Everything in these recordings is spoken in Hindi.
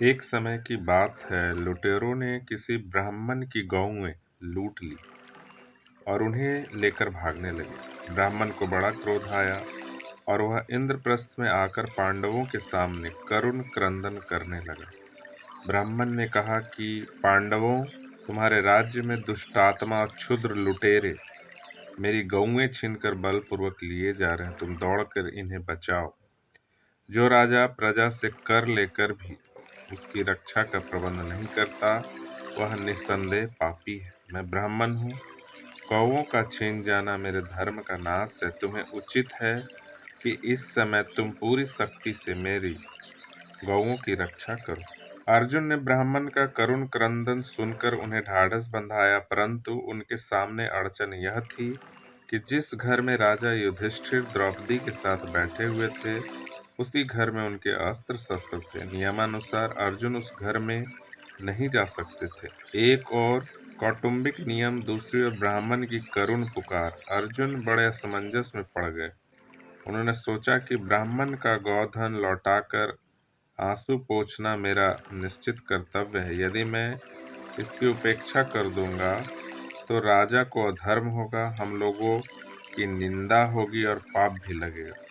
एक समय की बात है, लुटेरों ने किसी ब्राह्मण की गौएं लूट ली और उन्हें लेकर भागने लगे। ब्राह्मण को बड़ा क्रोध आया और वह इंद्रप्रस्थ में आकर पांडवों के सामने करुण क्रंदन करने लगा। ब्राह्मण ने कहा कि पांडवों, तुम्हारे राज्य में दुष्टात्मा और क्षुद्र लुटेरे मेरी गौएं छीनकर बलपूर्वक लिए जा रहे हैं। तुम दौड़कर इन्हें बचाओ। जो राजा प्रजा से कर लेकर भी उसकी रक्षा का प्रबंध नहीं करता, वह निस्संदेह पापी है। मैं ब्राह्मण हूँ, कौओं का छीन जाना मेरे धर्म का नाश है। तुम्हें उचित है कि इस समय तुम पूरी शक्ति से मेरी गौओं की रक्षा करो। अर्जुन ने ब्राह्मण का करुण क्रंदन सुनकर उन्हें ढाढ़स बंधाया, परंतु उनके सामने अड़चन यह थी कि जिस घर में राजा युधिष्ठिर द्रौपदी के साथ बैठे हुए थे, उसी घर में उनके अस्त्र शस्त्र थे। नियमानुसार अर्जुन उस घर में नहीं जा सकते थे। एक और कौटुंबिक नियम, दूसरी ओर ब्राह्मण की करुण पुकार। अर्जुन बड़े असमंजस में पड़ गए। उन्होंने सोचा कि ब्राह्मण का गौधन लौटाकर आंसू पोंछना मेरा निश्चित कर्तव्य है। यदि मैं इसकी उपेक्षा कर दूंगा तो राजा को अधर्म होगा, हम लोगों की निंदा होगी और पाप भी लगेगा।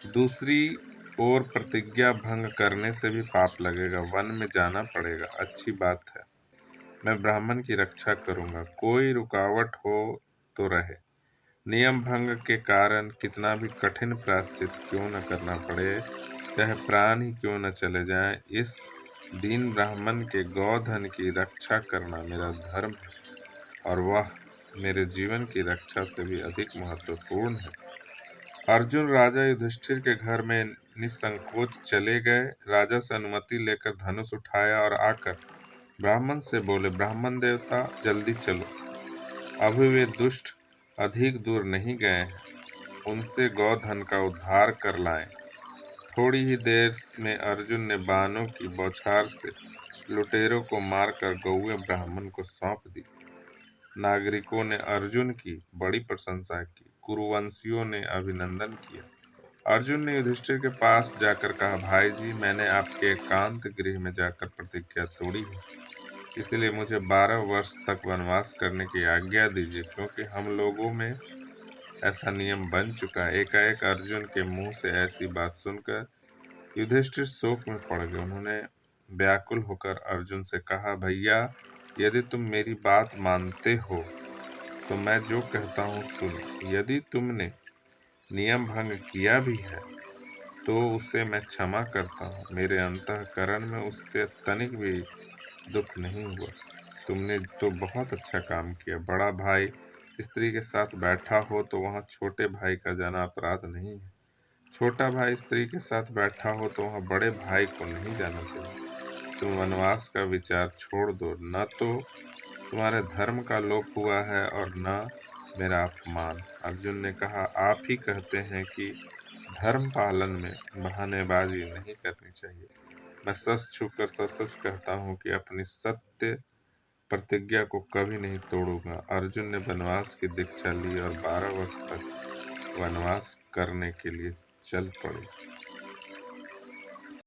दूसरी ओर प्रतिज्ञा भंग करने से भी पाप लगेगा, वन में जाना पड़ेगा। अच्छी बात है, मैं ब्राह्मण की रक्षा करूंगा, कोई रुकावट हो तो रहे। नियम भंग के कारण कितना भी कठिन प्रायश्चित क्यों न करना पड़े, चाहे प्राण ही क्यों न चले जाएं, इस दीन ब्राह्मण के गौधन की रक्षा करना मेरा धर्म है और वह मेरे जीवन की रक्षा से भी अधिक महत्वपूर्ण है। अर्जुन राजा युधिष्ठिर के घर में निसंकोच चले गए। राजा से अनुमति लेकर धनुष उठाया और आकर ब्राह्मण से बोले, ब्राह्मण देवता, जल्दी चलो, अभी वे दुष्ट अधिक दूर नहीं गए हैं, उनसे गौधन का उद्धार कर लाएं। थोड़ी ही देर में अर्जुन ने बाणों की बौछार से लुटेरों को मारकर गौएं ब्राह्मण को सौंप दी। नागरिकों ने अर्जुन की बड़ी प्रशंसा की, कुरुवंशियों ने अभिनंदन किया। अर्जुन ने युधिष्ठिर के पास जाकर कहा, भाई जी, मैंने आपके एकांत गृह में जाकर प्रतिज्ञा तोड़ी है, इसलिए मुझे 12 वर्ष तक वनवास करने की आज्ञा दीजिए, क्योंकि हम लोगों में ऐसा नियम बन चुका है। एकाएक अर्जुन के मुंह से ऐसी बात सुनकर युधिष्ठिर शोक में पड़ गए। उन्होंने व्याकुल होकर अर्जुन से कहा, भैया, यदि तुम मेरी बात मानते हो तो मैं जो कहता हूँ सुनो। यदि तुमने नियम भंग किया भी है तो उसे मैं क्षमा करता हूँ। मेरे अंतःकरण में उससे तनिक भी दुख नहीं हुआ। तुमने तो बहुत अच्छा काम किया। बड़ा भाई स्त्री के साथ बैठा हो तो वहाँ छोटे भाई का जाना अपराध नहीं है। छोटा भाई स्त्री के साथ बैठा हो तो वहाँ बड़े भाई को नहीं जाना चाहिए। तुम वनवास का विचार छोड़ दो, न तो तुम्हारे धर्म का लोप हुआ है और न मेरा अपमान। अर्जुन ने कहा, आप ही कहते हैं कि धर्म पालन में बहानेबाजी नहीं करनी चाहिए। मैं सच छूकर सच सच कहता हूँ कि अपनी सत्य प्रतिज्ञा को कभी नहीं तोड़ूंगा। अर्जुन ने वनवास की दीक्षा ली और 12 वर्ष तक वनवास करने के लिए चल पड़े।